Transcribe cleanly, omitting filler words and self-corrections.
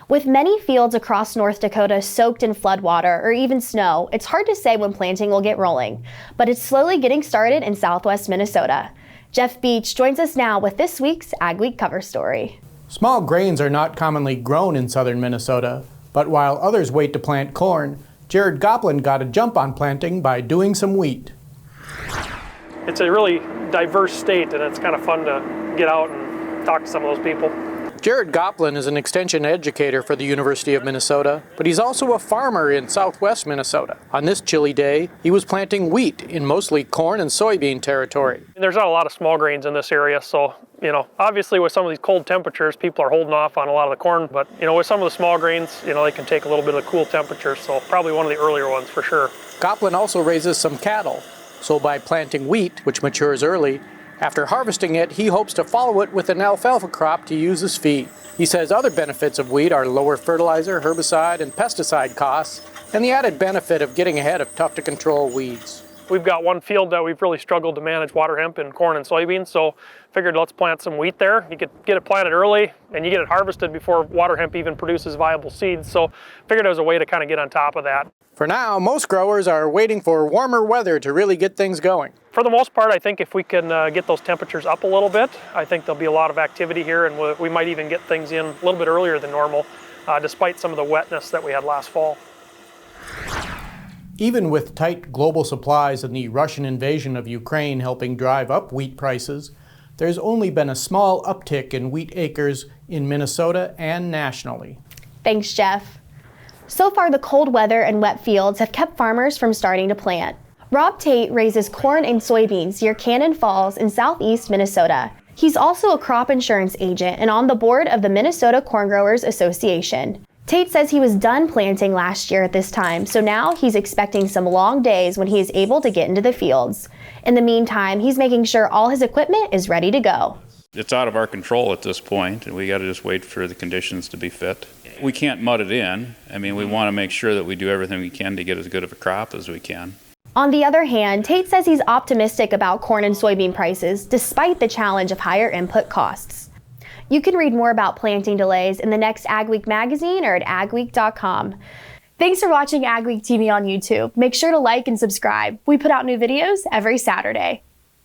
With many fields across North Dakota soaked in floodwater or even snow, it's hard to say when planting will get rolling, but it's slowly getting started in southwest Minnesota. Jeff Beach joins us now with this week's Ag Week cover story. Small grains are not commonly grown in southern Minnesota, but while others wait to plant corn, Jared Goplin got a jump on planting by doing some wheat. It's a really diverse state, and it's kind of fun to get out and talk to some of those people. Jared Goplin is an extension educator for the University of Minnesota, but he's also a farmer in southwest Minnesota. On this chilly day, he was planting wheat in mostly corn and soybean territory. There's not a lot of small grains in this area, so obviously with some of these cold temperatures, people are holding off on a lot of the corn, but with some of the small grains, they can take a little bit of cool temperatures, so probably one of the earlier ones for sure. Goplin also raises some cattle, so by planting wheat, which matures early, after harvesting it, he hopes to follow it with an alfalfa crop to use as feed. He says other benefits of wheat are lower fertilizer, herbicide, and pesticide costs, and the added benefit of getting ahead of tough-to-control weeds. We've got one field that we've really struggled to manage water hemp in corn and soybeans, so figured let's plant some wheat there. You could get it planted early, and you get it harvested before water hemp even produces viable seeds, so figured it was a way to kind of get on top of that. For now, most growers are waiting for warmer weather to really get things going. For the most part, I think if we can get those temperatures up a little bit, I think there'll be a lot of activity here, and we might even get things in a little bit earlier than normal, despite some of the wetness that we had last fall. Even with tight global supplies and the Russian invasion of Ukraine helping drive up wheat prices, there's only been a small uptick in wheat acres in Minnesota and nationally. Thanks, Jeff. So far, the cold weather and wet fields have kept farmers from starting to plant. Rob Tate raises corn and soybeans near Cannon Falls in southeast Minnesota. He's also a crop insurance agent and on the board of the Minnesota Corn Growers Association. Tate says he was done planting last year at this time, so now he's expecting some long days when he is able to get into the fields. In the meantime, he's making sure all his equipment is ready to go. It's out of our control at this point, and we got to just wait for the conditions to be fit. We can't mud it in. We want to make sure that we do everything we can to get as good of a crop as we can. On the other hand, Tate says he's optimistic about corn and soybean prices despite the challenge of higher input costs. You can read more about planting delays in the next Ag Week magazine or at agweek.com. Thanks for watching Ag Week TV on YouTube. Make sure to like and subscribe. We put out new videos every Saturday.